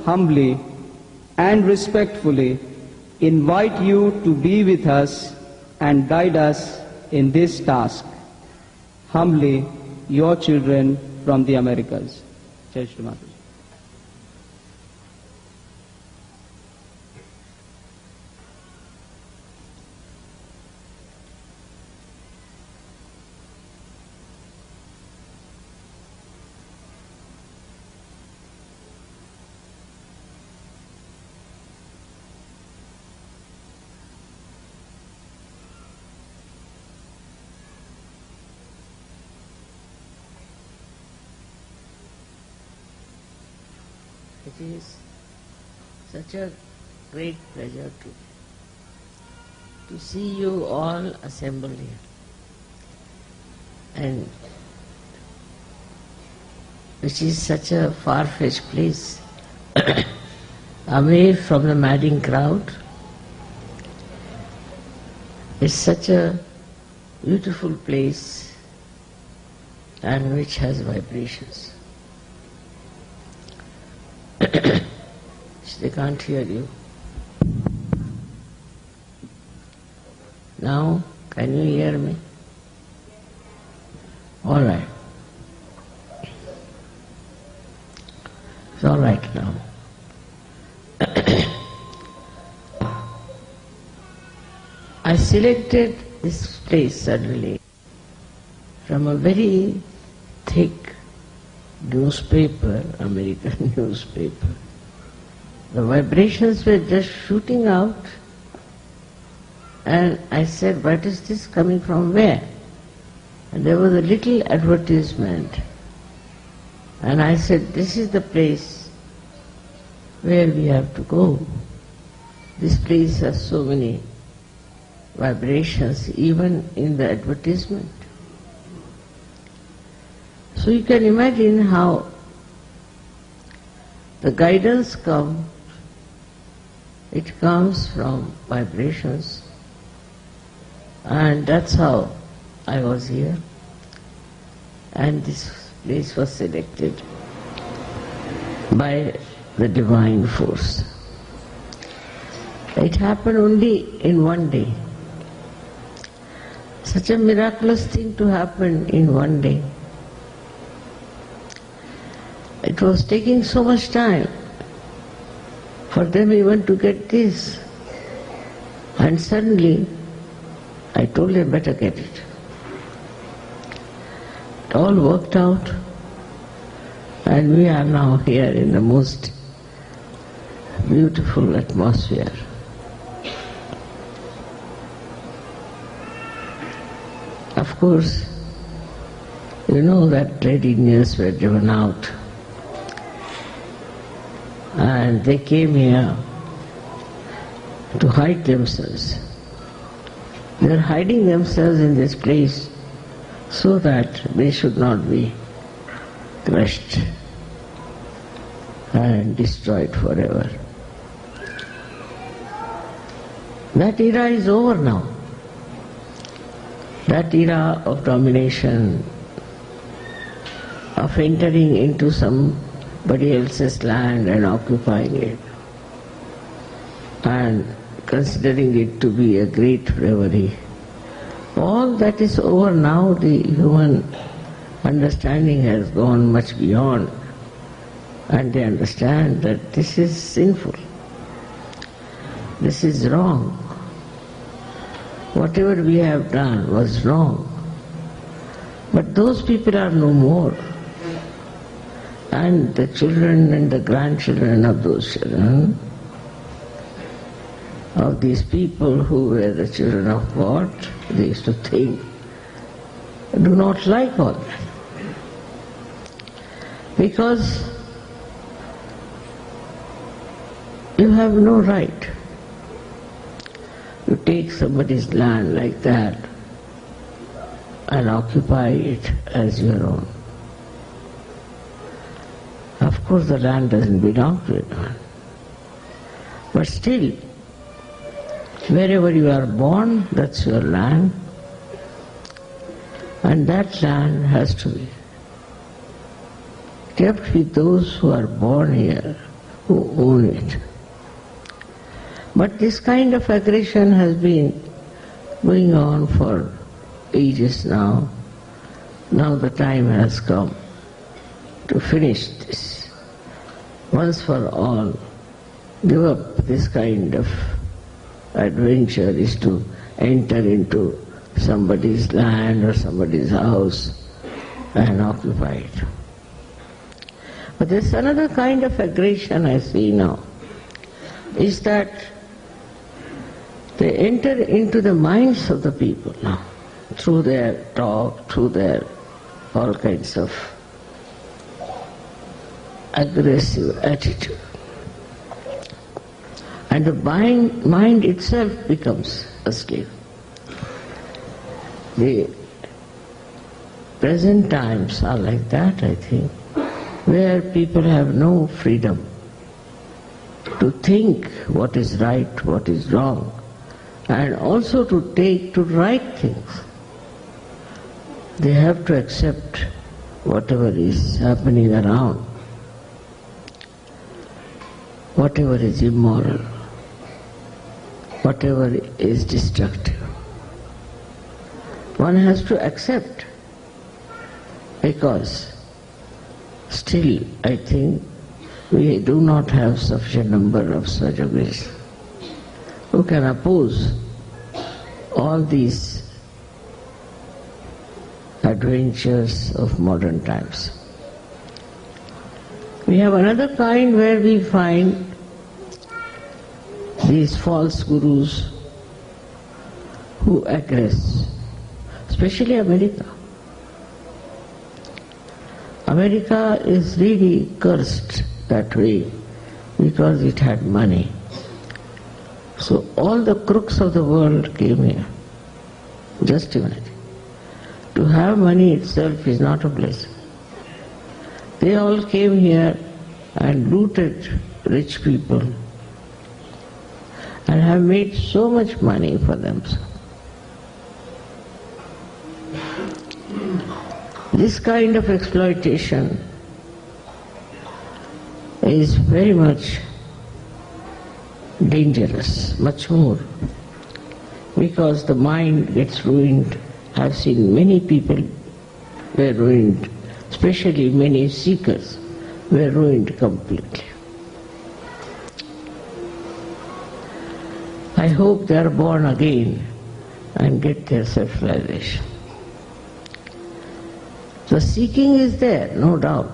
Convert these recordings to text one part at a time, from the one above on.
humbly and respectfully invite you to be with us and guide us in this task. Humbly, your children from the Americas. Jai Shri Mataji. It is such a great pleasure to see you all assembled here. And which is such a far-fetched place, away from the madding crowd. It's such a beautiful place and which has vibrations. They can't hear you. Now, can you hear me? All right. It's all right now. I selected this place suddenly from a very thick newspaper, American newspaper. The vibrations were just shooting out, and I said, what is this coming from where? And there was a little advertisement, and I said, this is the place where we have to go. This place has so many vibrations, even in the advertisement. So you can imagine how the guidance comes. It comes from vibrations, and that's how I was here. And this place was selected by the divine force. It happened only in one day. Such a miraculous thing to happen in one day. It was taking so much time for them even to get this. And suddenly, I told them, better get it. It all worked out, and we are now here in the most beautiful atmosphere. Of course, you know that trade unions were driven out. And they came here to hide themselves. They are hiding themselves in this place so that they should not be crushed and destroyed forever. That era is over now. That era of domination, of entering into somebody else's land and occupying it, and considering it to be a great bravery. All that is over now. The human understanding has gone much beyond, and they understand that this is sinful, this is wrong. Whatever we have done was wrong. But those people are no more. And the children and the grandchildren of those children, of these people who were the children of God, they used to think, do not like all that. Because you have no right to take somebody's land like that and occupy it as your own. Of course the land doesn't belong to anyone. But still, wherever you are born, that's your land. And that land has to be kept with those who are born here, who own it. But this kind of aggression has been going on for ages now. Now the time has come to finish this. Once for all, give up this kind of adventure is to enter into somebody's land or somebody's house and occupy it. But there's another kind of aggression I see now, is that they enter into the minds of the people now, through their talk, through their all kinds of aggressive attitude. And the mind itself becomes a slave. The present times are like that, I think, where people have no freedom to think what is right, what is wrong, and also to right things. They have to accept whatever is happening around, whatever is immoral, whatever is destructive. One has to accept, because still I think we do not have sufficient number of Sahajas who can oppose all these adventures of modern times. We have another kind where we find these false gurus who aggress, especially America. America is really cursed that way because it had money. So all the crooks of the world came here. Just imagine. To have money itself is not a blessing. They all came here and looted rich people and have made so much money for themselves. This kind of exploitation is very much dangerous, much more, because the mind gets ruined. I've seen many people were ruined, especially many seekers were ruined completely. I hope they are born again and get their self-realization. The seeking is there, no doubt,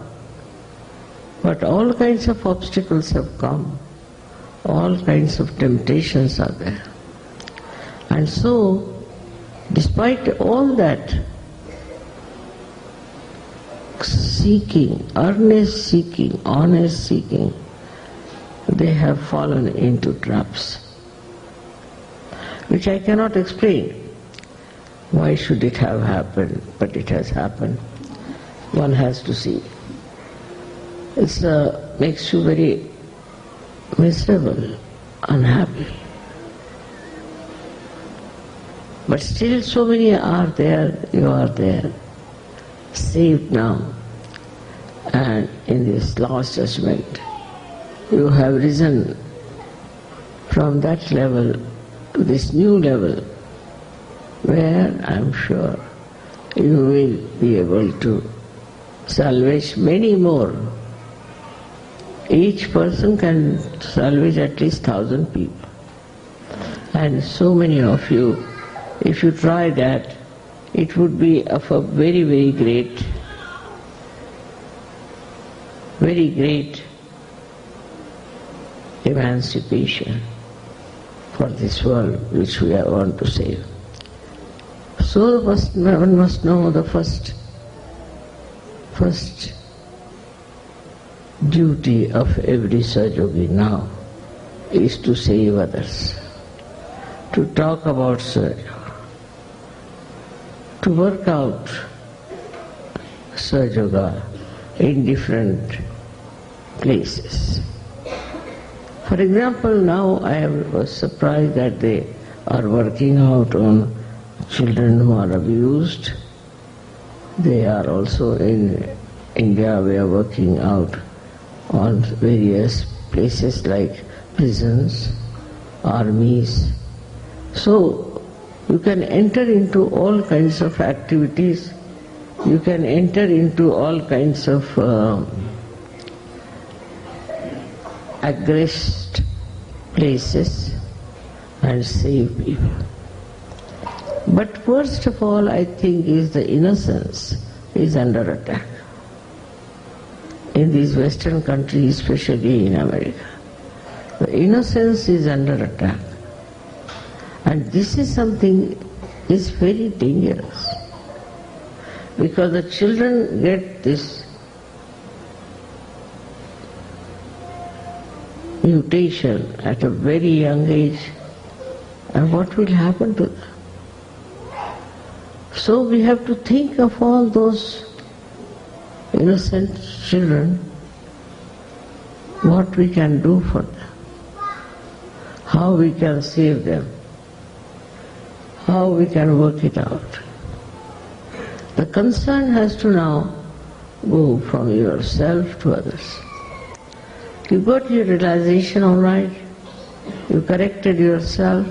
but all kinds of obstacles have come, all kinds of temptations are there. And so, despite all that seeking, earnest seeking, honest seeking, they have fallen into traps, which I cannot explain. Why should it have happened? But it has happened. One has to see. It makes you very miserable, unhappy. But still so many are there, you are there, saved now. And in this last judgment, you have risen from that level to this new level, where I am sure you will be able to salvage many more. Each person can salvage at least 1,000 people. And so many of you, if you try that, it would be of a very, very great emancipation for this world which we want to save. So one must know the first duty of every Sahaja now is to save others, to talk about Sahaja, to work out Sahaja in different places. For example, now I was surprised that they are working out on children who are abused. They are also in India, we are working out on various places like prisons, armies. So you can enter into all kinds of activities, you can enter into all kinds of aggressed places and save people. But first of all, I think, is the innocence is under attack. In these Western countries, especially in America, the innocence is under attack. And this is something is very dangerous, because the children get this mutation at a very young age, and what will happen to them? So we have to think of all those innocent children, what we can do for them, how we can save them, how we can work it out. The concern has to now go from yourself to others. You got your realization all right, you corrected yourself,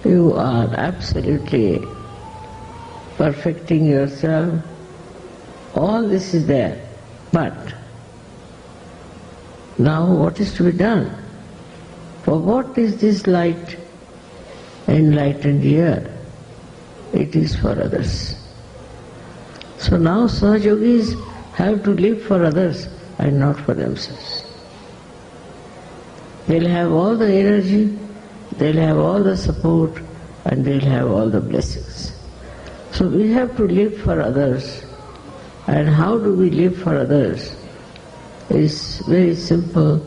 you are absolutely perfecting yourself, all this is there. But now what is to be done? For what is this light enlightened here? It is for others. So now Sahajogis have to live for others and not for themselves. They'll have all the energy, they'll have all the support, and they'll have all the blessings. So we have to live for others. And how do we live for others? It's very simple,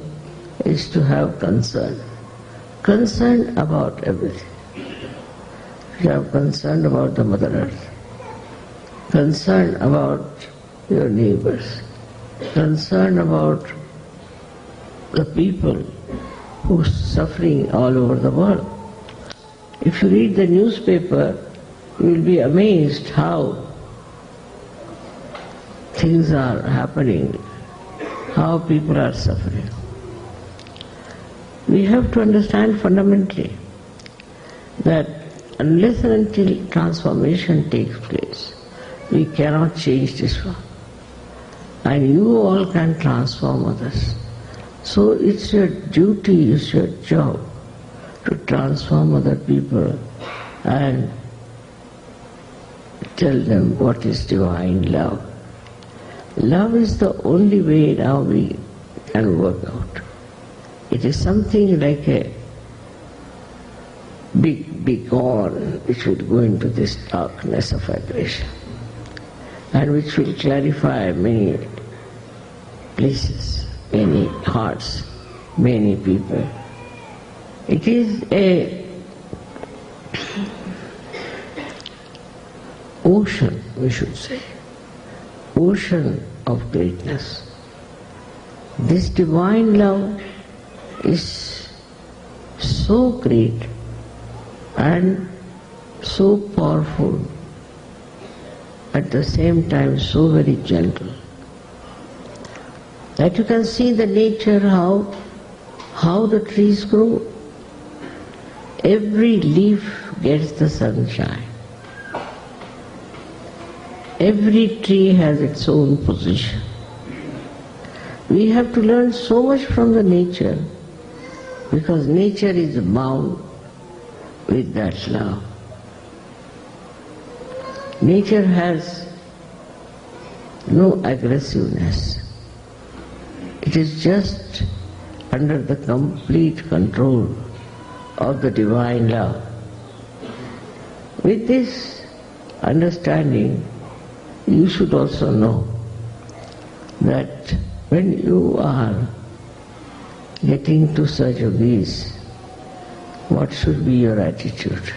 is to have concern. Concern about everything. You have concern about the Mother Earth, concern about your neighbors, concern about the people who are suffering all over the world. If you read the newspaper, you will be amazed how things are happening, how people are suffering. We have to understand fundamentally that unless and until transformation takes place, we cannot change this world. And you all can transform others. So it's your duty, it's your job to transform other people and tell them what is divine love. Love is the only way now we can work out. It is something like a big beacon which will go into this darkness of aggression and which will clarify many places, many hearts, many people. It is a ocean, we should say, ocean of greatness. This divine love is so great and so powerful, at the same time so very gentle, that you can see the nature how the trees grow. Every leaf gets the sunshine. Every tree has its own position. We have to learn so much from the nature, because nature is bound with that love. Nature has no aggressiveness. It is just under the complete control of the divine love. With this understanding, you should also know that when you are getting to such yogis, what should be your attitude?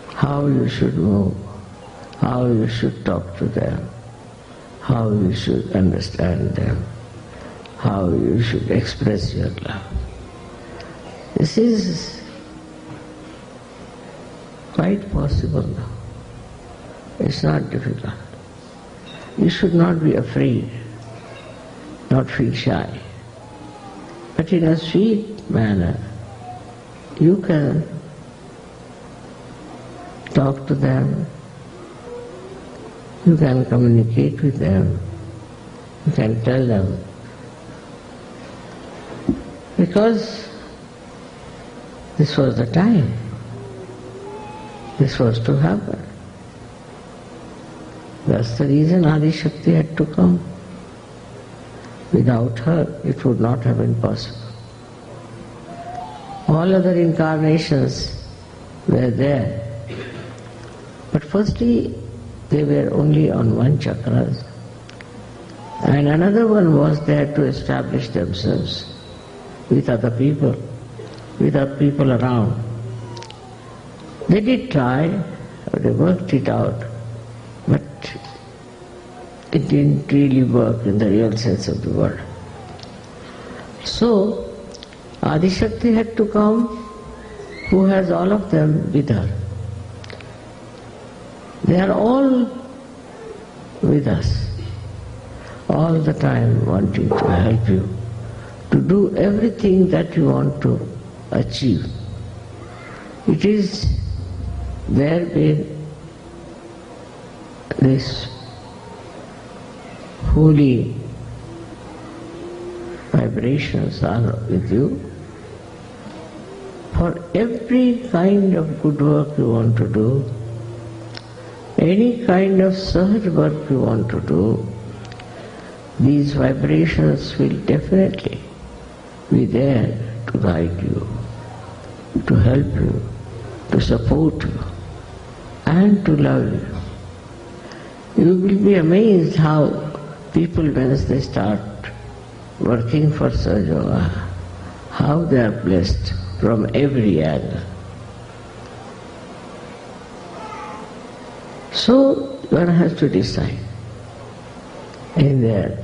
How you should move, how you should talk to them, how you should understand them, how you should express your love. This is quite possible now. It's not difficult. You should not be afraid, not feel shy. but in a sweet manner. You can talk to them, you can communicate with them, you can tell them. Because this was the time, this was to happen. That's the reason Adi Shakti had to come. Without her, it would not have been possible. All other incarnations were there. But firstly, they were only on one chakra, and another one was there to establish themselves with other people around. They did try, they worked it out, but it didn't really work in the real sense of the word. So, Adi Shakti had to come, who has all of them with her. They are all with us, all the time wanting to help you, to do everything that you want to achieve. It is there been this holy vibrations are with you for every kind of good work you want to do, any kind of Sahaja work you want to do. These vibrations will definitely be there to guide you, to help you, to support you, and to love you. You will be amazed how people, once they start working for Sahaja, how they are blessed from every angle. So one has to decide in their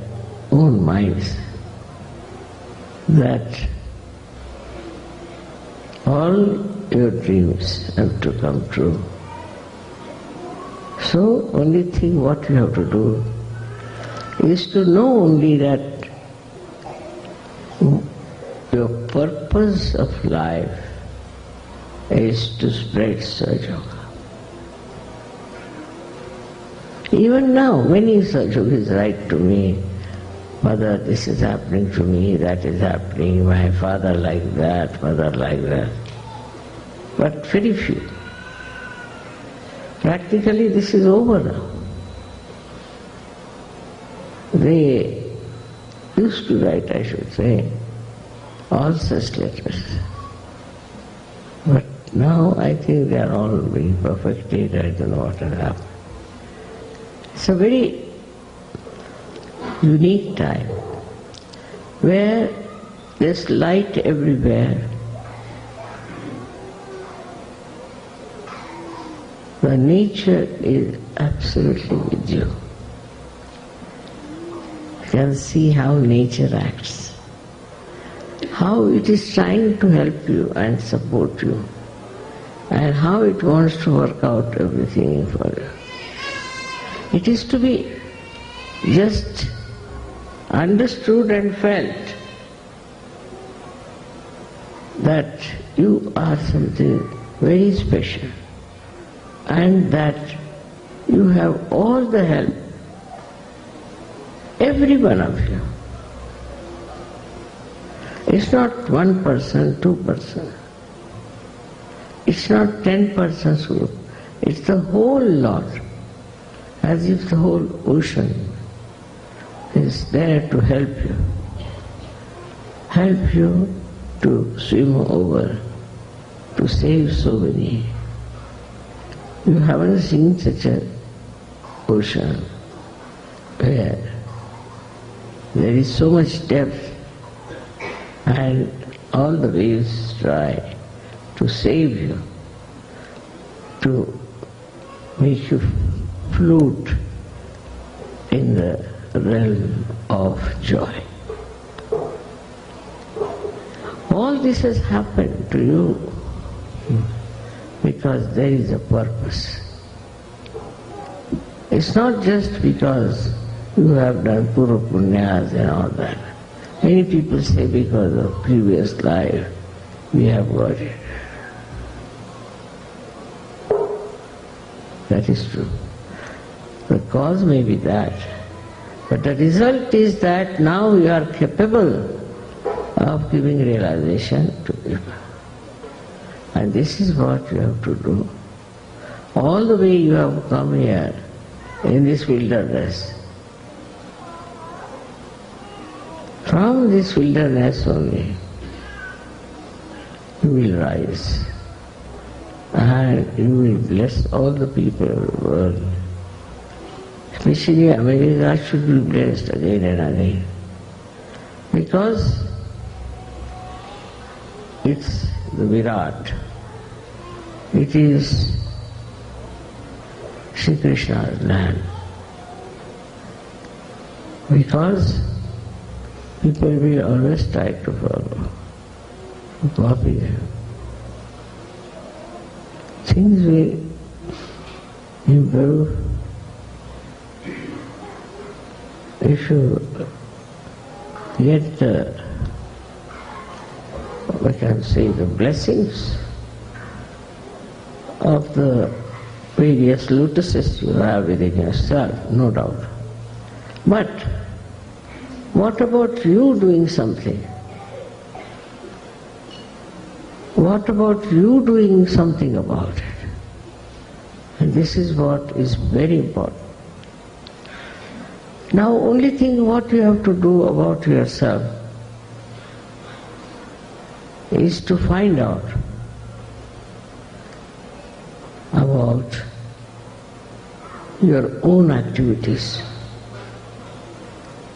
own minds that all your dreams have to come true. So only thing what you have to do is to know only that your purpose of life is to spread Sahaja. Even now, many Sahajogis write to me, Mother, this is happening to me, that is happening, my father like that, mother like that. But very few. Practically this is over now. They used to write, I should say, all such letters. But now I think they are all being perfected, I don't know what has happened. It's a very unique time where there's light everywhere. The nature is absolutely with you. You can see how nature acts, how it is trying to help you and support you, and how it wants to work out everything for you. It is to be just understood and felt that you are something very special and that you have all the help, every one of you. It's not one person, 2 persons. It's not 10 persons group. It's the whole lot, as if the whole ocean is there to help you to swim over, to save so many. You haven't seen such an ocean where there is so much depth and all the waves try to save you, to make you float in the realm of joy. All this has happened to you because there is a purpose. It's not just because you have done pura punyas and all that. Many people say because of previous life we have got it. That is true. The cause may be that, but the result is that now you are capable of giving realization to people. And this is what you have to do. All the way you have come here in this wilderness. From this wilderness only you will rise and you will bless all the people of the world. Especially America should be blessed again and again, because it's the Virat. It is Shri Krishna's land. Because people will always try to follow, to copy them. Things will improve if you get the, we can say, the blessings of the various lotuses you have within yourself, no doubt. But what about you doing something? What about you doing something about it? And this is what is very important. Now only thing what you have to do about yourself is to find out about your own activities.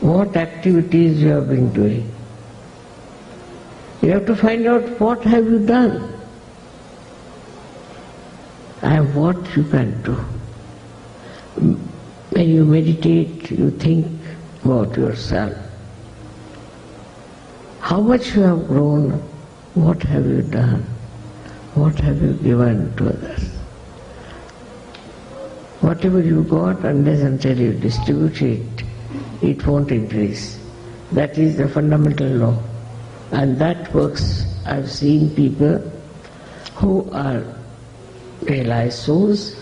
What activities you have been doing. You have to find out what have you done and what you can do. When you meditate, you think about yourself. How much you have grown, what have you done, what have you given to others. Whatever you got, unless until you distribute it, it won't increase. That is the fundamental law. And that works. I've seen people who are realized souls,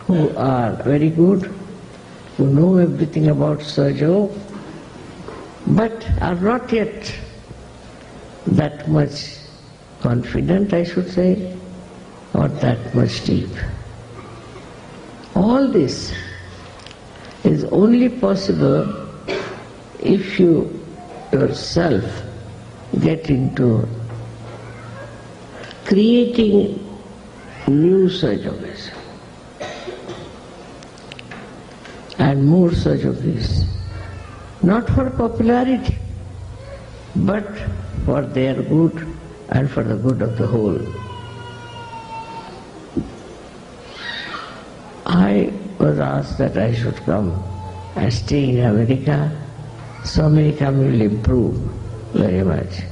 who are very good, who know everything about Sahaja, but are not yet that much confident, I should say, or that much deep. All this is only possible if you yourself get into creating new Sahajas and more Sahajas, not for popularity, but for their good and for the good of the whole. I was asked that I should come and stay in America, so America will improve very much.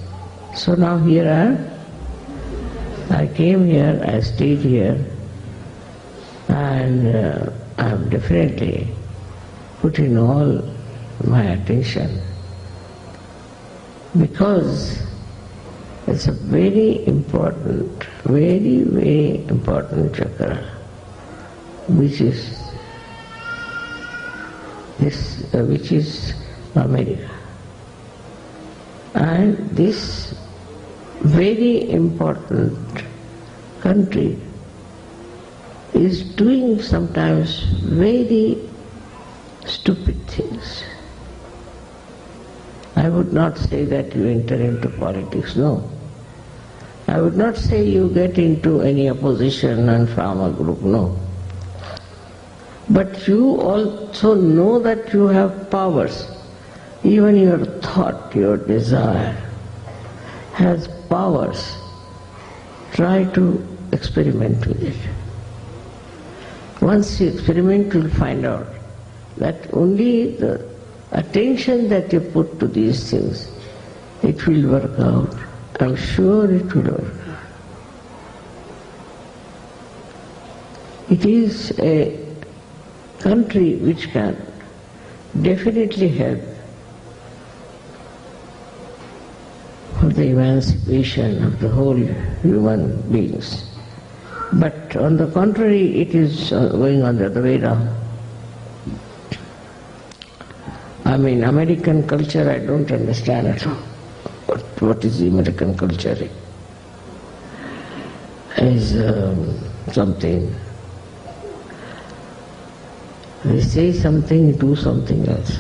So now here I am. I came here, I stayed here, and I have definitely put in all my attention, because it's a very important, very, very important chakra, which is America. And this very important country is doing sometimes very stupid things. I would not say that you enter into politics, no. I would not say you get into any opposition and farmer group, no. But you also know that you have powers. Even your thought, your desire has powers. Try to experiment with it. Once you experiment, you will find out that only the attention that you put to these things, it will work out. I'm sure it will work out. It is a country which can definitely help for the emancipation of the whole human beings. But on the contrary, it is going on the other way around. I mean, American culture I don't understand at all. What is the American culture? Is something. They say something, do something else.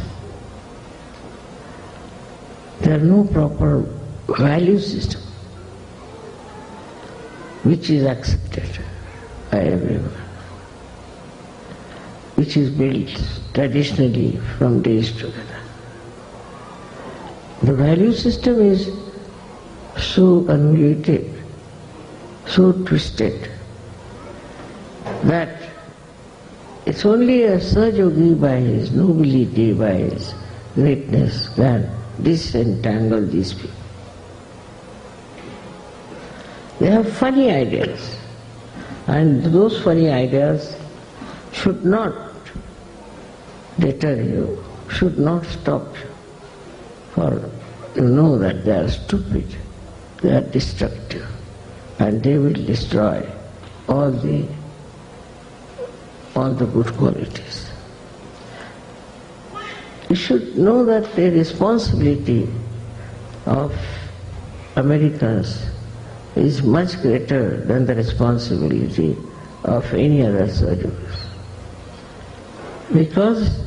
There are no proper value system which is accepted by everyone, which is built traditionally from days together. The value system is so unrelated, so twisted, that it's only a Sahaja by his nobility, by his greatness, can disentangle these people. They have funny ideas, and those funny ideas should not deter you, should not stop you, for you know that they are stupid, they are destructive, and they will destroy all the good qualities. You should know that the responsibility of Americans is much greater than the responsibility of any other surgeons, because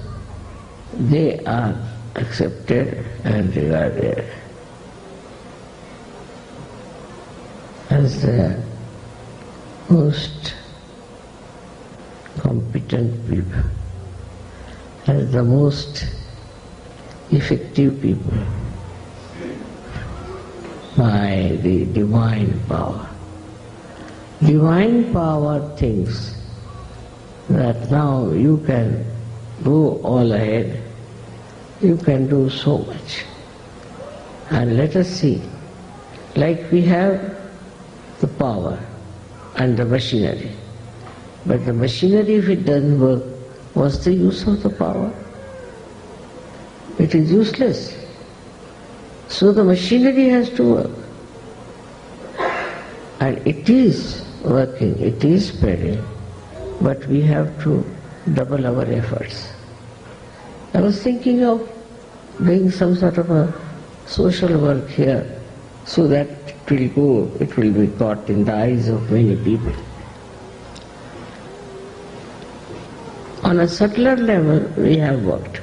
they are accepted and regarded as the most competent people, as the most effective people by the divine power. Divine power thinks that now you can go all ahead, you can do so much. And let us see, like we have the power and the machinery, but the machinery, if it doesn't work, what's the use of the power? It is useless. So the machinery has to work. And it is working, it is spreading, but we have to double our efforts. I was thinking of doing some sort of a social work here, so that it will be caught in the eyes of many people. On a subtler level, we have worked.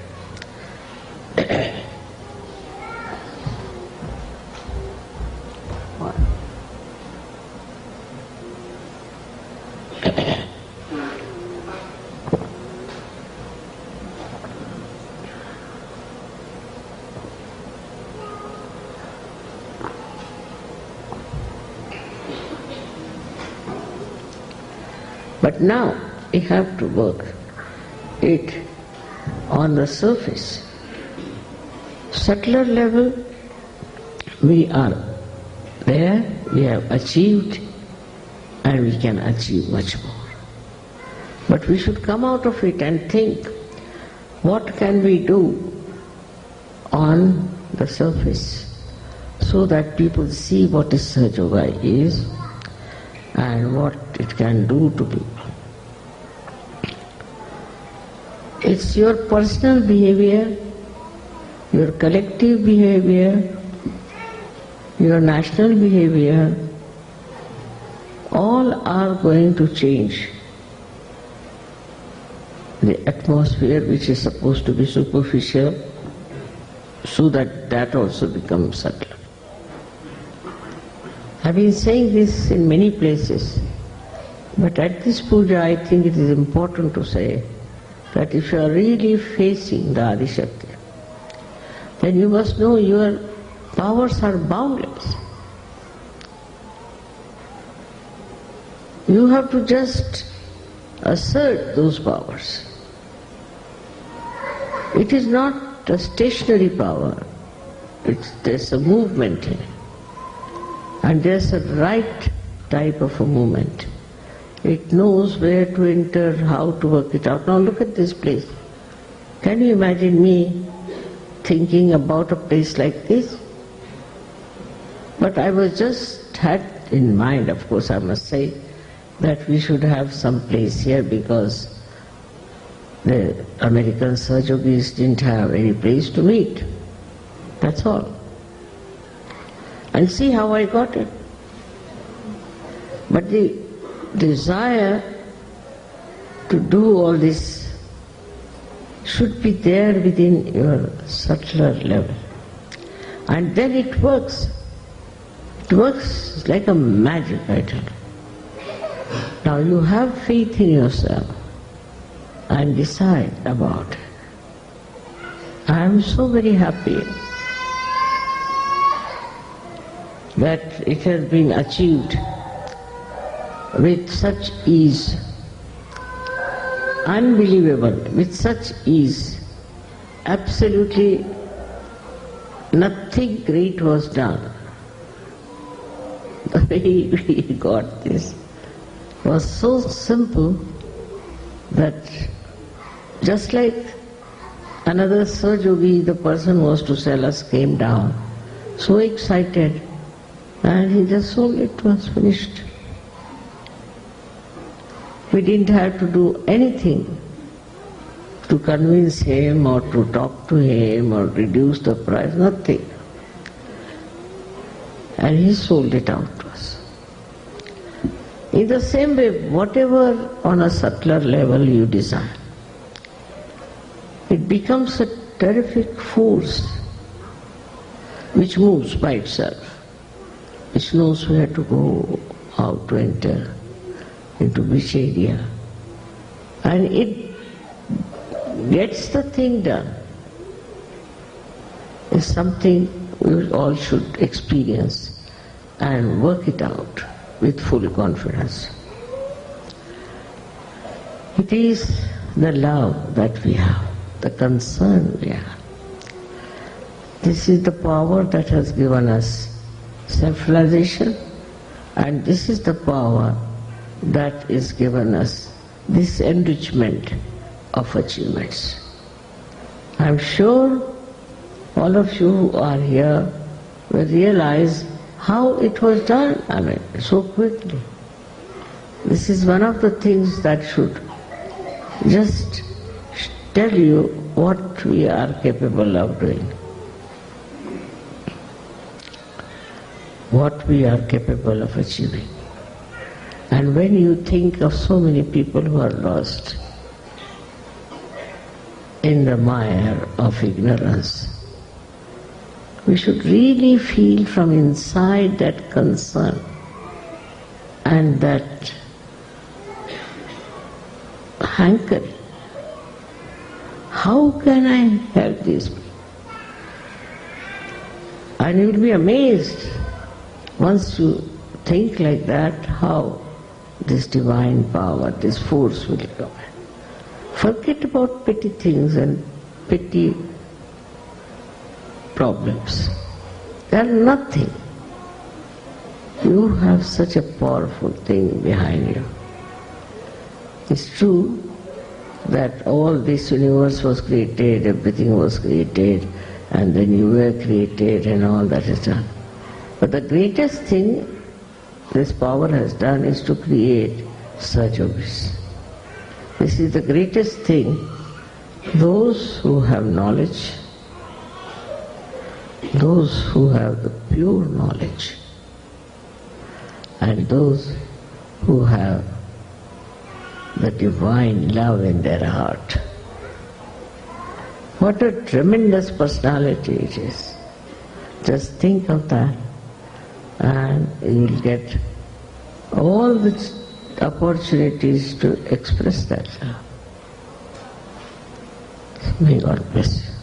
But now we have to work it on the surface. Subtler level, we are there, we have achieved, and we can achieve much more. But we should come out of it and think, what can we do on the surface so that people see what is Sahaja Yoga is and what it can do to people. It's your personal behavior, your collective behavior, your national behavior, all are going to change the atmosphere which is supposed to be superficial, so that also becomes subtle. I've been saying this in many places, but at this puja I think it is important to say that if you are really facing the Adi Shakti, then you must know your powers are boundless. You have to just assert those powers. It is not a stationary power, there's a movement in it. And there's a right type of a movement. It knows where to enter, how to work it out. Now look at this place. Can you imagine me thinking about a place like this? But I was just had in mind, of course I must say, that we should have some place here because the American Sahajogis didn't have any place to meet. That's all. And see how I got it. But the desire to do all this should be there within your subtler level. And then it works. It works like a magic, I tell you. Now you have faith in yourself and decide about it. I am so very happy that it has been achieved with such ease, unbelievable, with such ease. Absolutely nothing great was done. The way we got this was so simple that just like another Sahajogi, the person who was to sell us came down, so excited, and he just sold it to us, finished. We didn't have to do anything to convince him or to talk to him or reduce the price, nothing. And he sold it out to us. In the same way, whatever on a subtler level you desire, it becomes a terrific force which moves by itself, which knows where to go, how to enter, into which area, and it gets the thing done. It's something we all should experience and work it out with full confidence. It is the love that we have, the concern we have. This is the power that has given us self-realization, and this is the power that is given us this enrichment of achievements. I am sure all of you who are here will realize how it was done, so quickly. This is one of the things that should just tell you what we are capable of doing, what we are capable of achieving. And when you think of so many people who are lost in the mire of ignorance, we should really feel from inside that concern and that hankering. How can I help these people? And you will be amazed once you think like that how this divine power, this force will come. Forget about petty things and petty problems. They are nothing. You have such a powerful thing behind you. It's true that all this universe was created, everything was created, and then you were created and all that is done. But the greatest thing this power has done is to create Sahajogis. This is the greatest thing. Those who have knowledge, those who have the pure knowledge, and those who have the divine love in their heart. What a tremendous personality it is. Just think of that, and you will get all the opportunities to express that love. May God bless you.